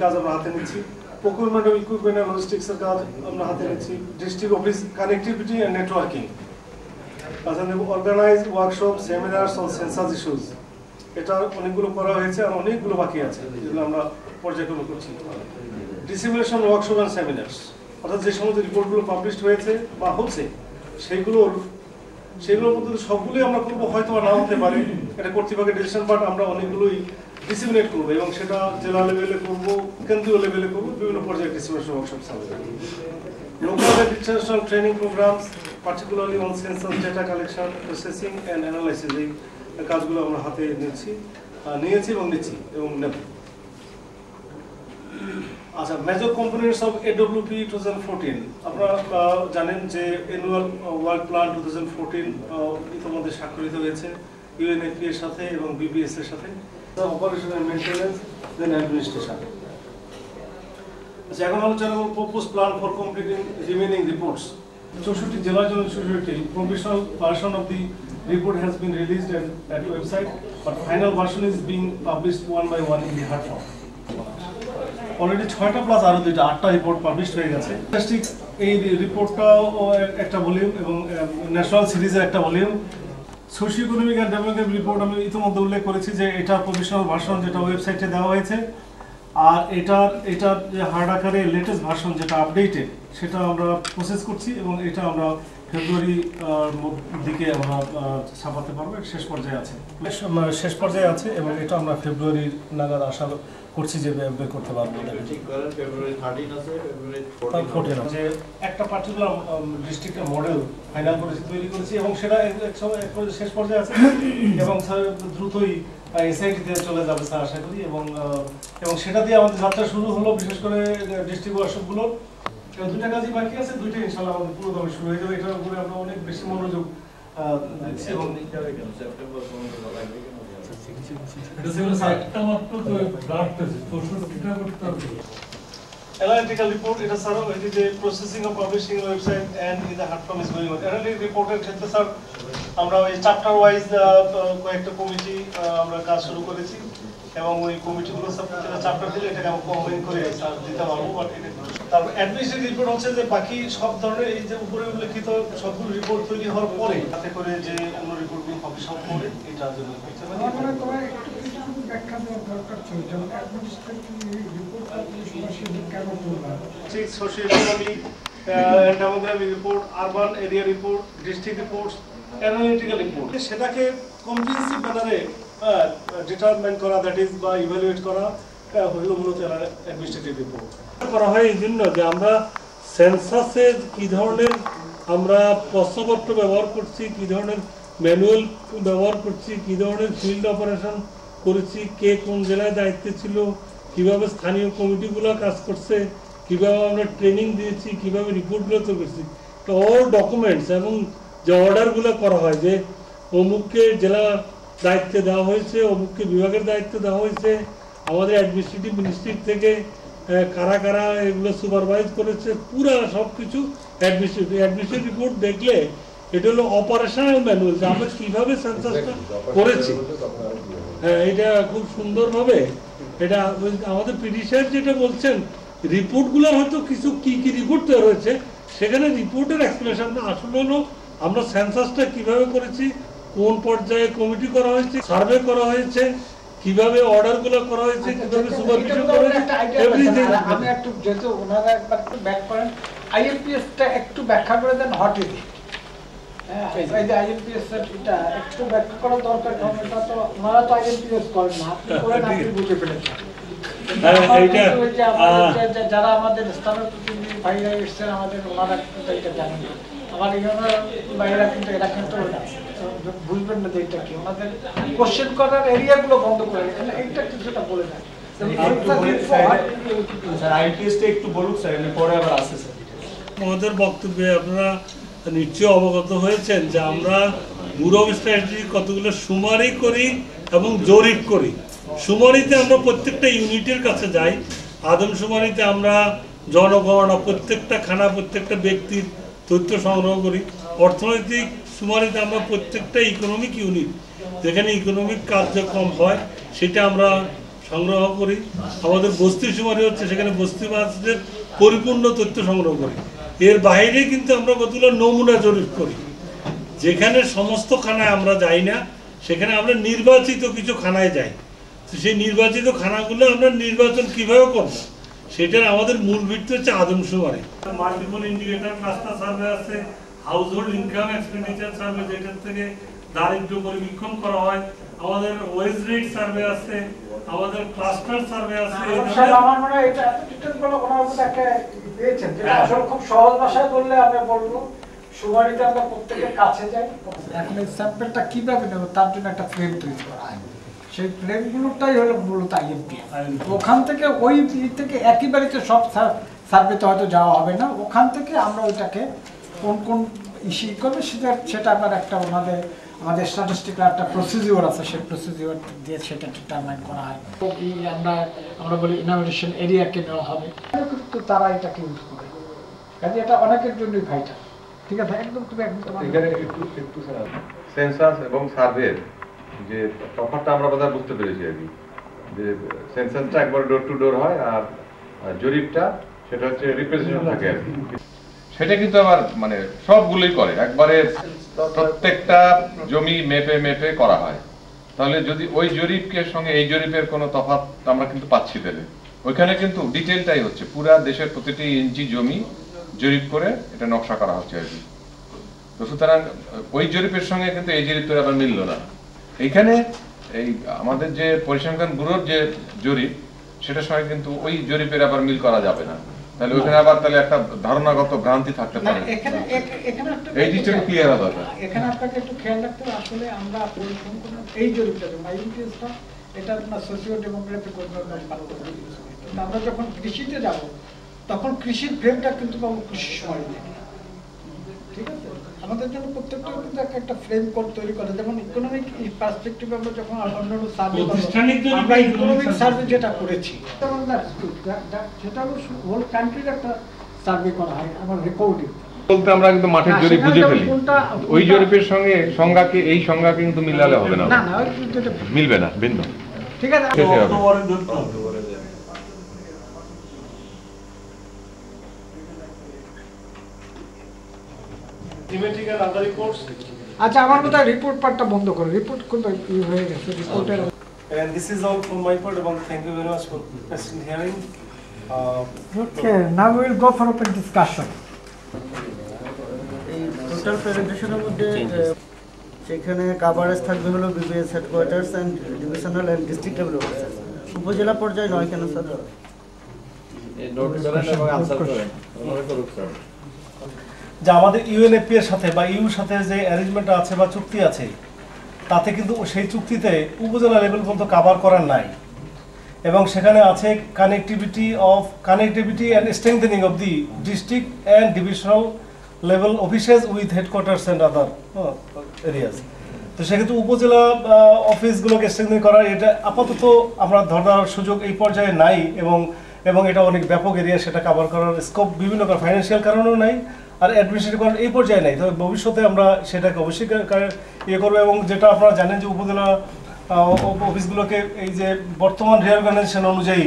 কাজ আমরা হাতে নিচ্ছি procurement of equipment and logistics এর কাজ আমরা হাতে নিচ্ছি district office connectivity and networking organise workshop seminars on census issues এটা অনেকগুলো করা হয়েছে আর অনেকগুলো বাকি আছে যেগুলো আমরা পর্যায়ক্রমে করছি ডিসিমিনেশন ওয়ার্কশপ এন্ড সেমিনারস অর্থাৎ যে সমস্ত রিপোর্টগুলো পাবলিশ হয়েছে বা হচ্ছে সেগুলোর মধ্যে সবগুলোই আমরা করবো হয়তো না হতে পারে এটা কর্তৃপক্ষের ডিসিশন বাট আমরা অনেকগুলোই ডিসিমিনেট করবো এবং সেটা জেলা লেভেলে করবো কেন্দ্রীয় লেভেলে করবো বিভিন্ন পর্যায়ে ডিসিমিনেশন ওয়ার্কশপ হবে local and international training programs particularly on census data collection processing and analysis এই কাজগুলো আমরা হাতে নিয়েছি এবং নিচ্ছি এবং নেব আচ্ছা মেজর কম্পোনেন্টস অফ AWP 2014 আপনারা জানেন যে অ্যানুয়াল ওয়ার্ক প্ল্যান 2014 ইতিমধ্যে স্বাক্ষরিত হয়েছে UNFP এর সাথে এবং BBS এর সাথে operation and maintenance then administration এখন আলোচনা করব propose plan for completing remaining reports 64 জেলার জন্য 64 provisional version of the report has been released at website but final version is being published one by one in the hard form already 6টা plus আরো 2টা 8টা report publish হয়ে গেছে statistics এই রিপোর্টটাও একটা volume এবং ন্যাশনাল সিরিজের একটা volume socio economic and development report আমি ইতিমধ্যে উল্লেখ করেছি যে এটা প্রভিশনাল ভার্সন যেটা ওয়েবসাইটে দেওয়া হয়েছে আর এটার যে হার্ড আকারে লেটেস্ট ভার্সন যেটা আপডেটেড সেটা আমরা প্রসেস করছি এবং এটা আমরা ফেব্রুয়ারি দিকে আমরা ছাপাতে পারবো শেষ পর্যায়ে আছে এবং এটা আমরা ফেব্রুয়ারির নাগাদ আশা করছি যে বের করতে পারবো যে একটা পার্টিকুলার ডিস্ট্রিক্টের মডেল ফাইনাল করেছি তৈরি করেছি এবং সেটা শেষ পর্যায়ে আছে এবং দ্রুতই এসআইটিতে চলে যাবে স্যার আশা করি এবং সেটা দিয়ে আমাদের যাত্রা শুরু হলো বিশেষ করে ডিস্ট্রিক্ট ওয়ার্কশপগুলোর দুইটা কাজই বাকি আছে দুইটা ইনশাআল্লাহ আমাদের পুরোদমে শুরু হয়ে যাবে এটার উপরে আমরা অনেক বেশি মনোযোগ দিচ্ছি এবং analytical report এটা স্যার এই যে processing of publishing website and in the hard form is going on analytic রিপোর্টের ক্ষেত্রে স্যার আমরা ওই চ্যাপ্টার ওয়াইজ কয়েকটা কমিটি আমরা কাজ শুরু করেছি এবং ওই কমিটিগুলো সব প্রত্যেকটা চ্যাপ্টার দিলে এটাকে আমরা কম্বাইন করে স্যার দিতে পারবো বাট তারপর অ্যাডমিনিস্ট্রেটিভ রিপোর্ট হচ্ছে যে বাকি সব ধরনের এই যে উপরে উল্লেখিত সবগুলো রিপোর্ট তৈরি হওয়ার পরে তাতে করে যে অন্য রিপোর্টগুলো পাবলিশ হওয়ার পরে এটার জন্য socio economic and demographic report urban area report district reports analytical report সেটাকে কম্প্রিহেনসিভ ম্যানারে ডিটারমাইন করা দ্যাট ইজ বা ইভালুয়েট করা হলো মূলত অ্যাডমিনিস্ট্রেটিভ রিপোর্ট করা হয় এই জন্য যে আমরা সেন্সাসের কি ধরনের আমরা প্রশ্নপত্র ব্যবহার করছি কি ধরনের ম্যানুয়াল ব্যবহার করছি কি ধরনের ফিল্ড অপারেশন করেছি কে কোন জেলায় দায়িত্বে ছিল কিভাবে স্থানীয় কমিটিগুলো কাজ করছে কিভাবে আমরা ট্রেনিং দিয়েছি কিভাবে রিপোর্টগুলো তো করছি তো অল ডকুমেন্টস এবং যে অর্ডারগুলো করা হয় যে অমুককে জেলা দায়িত্বে দেওয়া হয়েছে অমুককে বিভাগের দায়িত্ব দেওয়া হয়েছে আমাদের অ্যাডমিনিস্ট্রেটিভ মিনিস্ট্রি থেকে কারা কারা এগুলো সুপারভাইজ করেছে পুরো সব কিছু অ্যাডমিনিস্ট্রেটিভ রিপোর্ট দেখলে এটা হলো অপারেশনাল ম্যানুয়াল যে আমরা কীভাবে সেন্সাসটা করেছি হ্যাঁ এটা খুব সুন্দরভাবে এটা আমাদের পিডিশন যেটা বলছেন রিপোর্টগুলো হয়তো কিছু কি কি রিপোর্ট তৈরি হয়েছে সেখানে রিপোর্টের এক্সপ্লেনেশন আসলে হলো আমরা সেন্সাসটা কিভাবে করেছি কোন পর্যায়ে কমিটি করা হয়েছে সার্ভে করা হয়েছে কিভাবে অর্ডারগুলো করা হয়েছে কিভাবে সুপারভিশন করা হয়েছে এভরিথিং আমি একটু যেহেতু ওনারা একবার একটু ব্যাক করেন আইএলপিএসটা একটু ব্যাখ্যা করে দেন হট ইজ হ্যাঁ এই যে আইএলপিএস এটা একটু ব্যাখ্যা করা দরকার কারণ এটা তো ওনারা তো আইএলপিএস করেন না আপনি করেন আপনি বুঝে ফেলেছেন যারা আমাদের স্থানীয় প্রতিনিধি ভাইরা এসছেন আমাদের ওনারা কিন্তু এটা জানেন আমার ইউনিয়নের ভাইরা কিন্তু এটা কিন্তু বুঝবেন না যে এটা কি ওনাদের কোশ্চেন করার এরিয়াগুলো বন্ধ করে গেছেন এইটা কিছুটা বলে দেন স্যার আইপিএসটা একটু বলুন স্যার পরে আবার আসছে স্যার আমাদের বক্তব্যে আপনারা নিশ্চয়ই অবগত হয়েছেন যে আমরা ব্যুরো অফ স্ট্যাটিস্টিক্স কতগুলো সুমারি করি এবং জরিপ করি সুমারিতে আমরা প্রত্যেকটা ইউনিটের কাছে যাই। আদমশুমারিতে আমরা জনগণনা, প্রত্যেকটা খানা, প্রত্যেকটা ব্যক্তির তথ্য সংগ্রহ করি। অর্থনৈতিক সুমারিতে আমরা প্রত্যেকটা ইকোনমিক ইউনিট যেখানে ইকোনমিক কার্যক্রম হয় সেটা আমরা সংগ্রহ করি। আমাদের বস্তি সুমারি হচ্ছে সেখানে বস্তিবাসীদের পরিপূর্ণ তথ্য সংগ্রহ করি। এর বাইরে কিন্তু আমরা কতগুলো নমুনা জরিপ করি, যেখানে সমস্ত খানায় আমরা যাই না, সেখানে আমরা নির্বাচিত কিছু খানায় যাই। তো সেই নির্বাচিত খানাগুলো আমরা নির্বাচন কীভাবে করব সেটার আমাদের মূল ভিত্তি হচ্ছে আদমশুমারি। মাল্টিপল ইন্ডিকেটর রাস্তা সার্ভে আছে, house hold income expenditure survey যেটার থেকে দারিদ্র পরিবীক্ষণ করা হয়, আমাদের ওয়েজ রেট সার্ভে আছে, আমাদের ক্লাস্টার সার্ভে আছে। আমার মনে হয় এটা এত ডিটেইলগুলো ওনার মধ্যে একটা পেয়েছেন, যেটা আসলে খুব সহজ ভাষায় বললে আমরা বলবো সুমারিতে আমরা প্রত্যেকের কাছে যাই। এখন এই স্যাম্পলটা কিভাবে নেব তার জন্য একটা ফ্রেম তৈরি করা হয়। সেই ফ্রেমগুলোটাই হলো মূলত আইএমপিএস। ওখান থেকে ওই থেকে একই বাড়িতে সব সার্ভেতে হয়তো যাওয়া হবে না, ওখান থেকে আমরা ওইটাকে কোন কোন ইস্যু করবে সেটা আবার একটা আমাদের স্ট্যাটিস্টিক্যাল একটা প্রসিডিওর আছে, সেই প্রসিডিওর দিয়ে সেটা ডিটারমাইন করা হয়। আমরা বলি ইনোভেশন এরিয়াকে নেওয়া হবে, কিন্তু তারা এটাকে ইউজ করে, কাজে এটা অনেকের জন্যই ভাইটাল। ঠিক আছে, একদম তুমি এখানে একটু সেন্সাস এবং সার্ভের যে তফাৎটা আমরা বোধহয় বুঝতে পেরেছি আর কি, যে সেন্সাসটা একবার ডোর টু ডোর হয় আর জরিপটা সেটা হচ্ছে রিপ্রেজেন্টেশন থাকে আর কি। সেটা কিন্তু আবার মানে সবগুলোই করে একবারে, প্রত্যেকটা জমি মেপে মেপে করা হয়। তাহলে যদি ওই জরিপকে সঙ্গে এই জরিপের কোনো তফাৎ আমরা কিন্তু পাচ্ছি, তাহলে ওইখানে কিন্তু ডিটেলটাই হচ্ছে পুরা দেশের প্রতিটি ইঞ্চি জমি জরিপ করে এটা নকশা করা হচ্ছে আর কি। তো সুতরাং ওই জরিপের সঙ্গে কিন্তু এই জরিপের আবার মিলল না। এইখানে এই আমাদের যে পরিসংখ্যান ব্যুরোর যে জরিপ সেটার সঙ্গে কিন্তু ওই জরিপের আবার মিল করা যাবে না, তাহলে ওখানে আবার তাহলে একটা ধারণাগত ভ্রান্তি থাকতে পারে। এই জিনিসটা একটু ক্লিয়ার হওয়া দরকার। এখানে আপনাকে একটু খেয়াল রাখতে হবে, আসলে আমরা পরিসংখ্যান এই জরিপটা আইএমপিএসটা এটা আপনার সোশিও ডেমোগ্রাফিক আমরা যখন কৃষিতে যাব তখন কৃষির ফ্রেমটা কিন্তু পাবো কৃষি সময় থেকে। ঠিক আছে, আমাদের জন্য প্রত্যেকটা কিন্তু একটা ফ্রেম কোড তৈরি করে, যেমন ইকোনমিক পার্সপেক্টিভ আমরা যখন অন্যান্য সার্ভে আমরা ইকোনমিক সার্ভে যেটা করেছি সেটা হলো হোল কান্ট্রির একটা সার্ভে করা হয় আমার রেকর্ডিং বলতে আমরা কিন্তু মাঠের জরিপ বুঝে ফেলি, ওই জরিপের সঙ্গে সংজ্ঞাকে এই সংজ্ঞাকে কিন্তু মিলালে হবে না, মিলবে না, ভিন্ন। ঠিক আছে, আচ্ছা আমার মতো রিপোর্ট পার্টটা বন্ধ করো, রিপোর্ট কিন্তু হয়ে গেছে রিপোর্টের। And this is all from my part, and thank you very much for patient hearing. Okay, now we will go for open discussion. এই টোটাল প্রেজেন্টেশনের মধ্যে সেখানে কভারেজ থাকবে হলো BBS headquarters and divisional and district level officer. উপজেলা পর্যায়ে নয় কেন স্যার? এই নোট করেন এবং আনসার করেন, আমরা করব স্যার। যে আমাদের ইউএনএফপি এর সাথে বা ইউর সাথে যে অ্যারেঞ্জমেন্ট আছে বা চুক্তি আছে, তাতে কিন্তু সেই চুক্তিতে উপজেলা লেভেল পর্যন্ত কভার করার নাই, এবং সেখানে আছে connectivity and strengthening of the district and divisional level offices with headquarters and other areas. তো সেক্ষেত্রে উপজেলা অফিসগুলোকে স্ট্রেংথেনিং করা, এটা আপাতত আমরা ধরার সুযোগ এই পর্যায়ে নাই, এবং এটা অনেক ব্যাপক এরিয়া, সেটা কভার করার স্কোপ বিভিন্ন ফাইন্যান্সিয়াল কারণেও নাই, আর অ্যাডমিনিস্ট্রেটিভ কারণ এই পর্যায়ে নাই। তবে ভবিষ্যতে আমরা সেটাকে অবশ্যই ইয়ে করবো, এবং যেটা আপনারা জানেন যে উপজেলা অফিসগুলোকে এই যে বর্তমান রিঅর্গানাইজেশন অনুযায়ী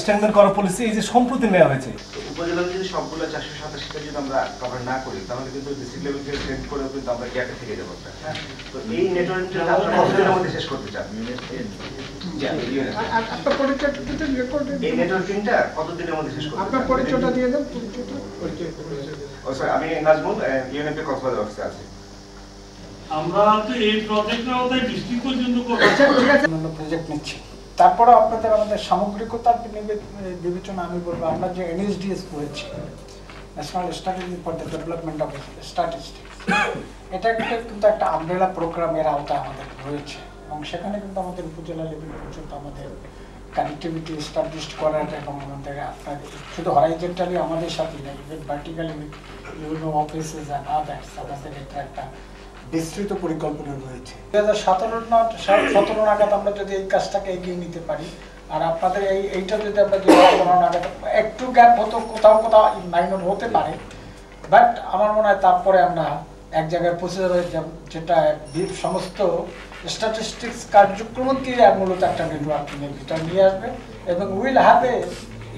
স্ট্রেংথেন করার পলিসি এই যে সম্প্রতি নেওয়া হয়েছে, উপজেলা যদি সবগুলো 487টা যদি আমরা কভার না করি তাহলে কিন্তু ডিস্ট্রিক্ট লেভেল থেকে ট্রেন্ড করে কিন্তু আমরা গ্যাপে থেকে যাবো। তো এই নেটওয়ার্কটা আপনারা কতদিনের মধ্যে শেষ করতে চান? আপনার পরিচয়টা রেকর্ড, এই নেটওয়ার্কিংটা কতদিনের মধ্যে শেষ করতে চান? আপনার পরিচয়টা দিয়ে দেন। ও স্যার, আমি নাজমুল, ইউএনএফপি কক্সবাজার অফিসে আছি। আমরা তো এই প্রজেক্টের আওতায় ডিস্ট্রিক্ট পর্যন্ত করব। আচ্ছা ঠিক আছে, আমরা প্রজেক্ট নিচ্ছি। তারপরে আপনাদের আমাদের সামগ্রিকতার বিবেচনা আমি বলবো, আমরা যে এনএসডিএস করেছি, national strategy for the development of statistics, এটা কিন্তু একটা আমব্রেলা প্রোগ্রামের আওতায় আমাদের রয়েছে, এবং সেখানে কিন্তু আমাদের উপজেলা লেভেল পর্যন্ত আমাদের কানেক্টিভিটি এস্টাবলিশ করার, এবং আমাদের আপনার শুধু হরাইজেন্টালি আমাদের সাথে না, ইভেন ভার্টিক্যালি বিভিন্ন অফিসেস অ্যান্ড আদার্স আমাদের এটা একটা বিস্তৃত পরিকল্পনা রয়েছে। 2017 নাগাদ আমরা যদি এই কাজটাকে এগিয়ে নিতে পারি, আর আপনাদের এইটা যদি আমরা 2015 নাগাদ একটু গ্যাপ হতো, কোথাও কোথাও মাইনর হতে পারে, বাট আমার মনে হয় তারপরে আমরা এক জায়গায় পৌঁছে যাবে, যেটা সমস্ত স্ট্যাটিস্টিক্স কার্যক্রমকে মূলত একটা নেটওয়ার্কিংয়ের ভিতর নিয়ে আসবে এবং will have a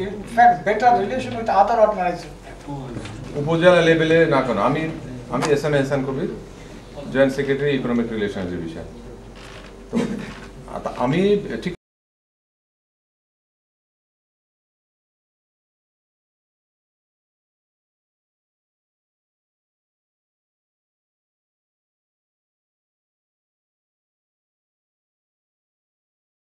in fact better relation with other organization. উপজেলা লেভেলে না কেন, আমি S M. Ehsan Kabir, joint secretary economic রিলেশনের বিষয়। তো আমি ঠিক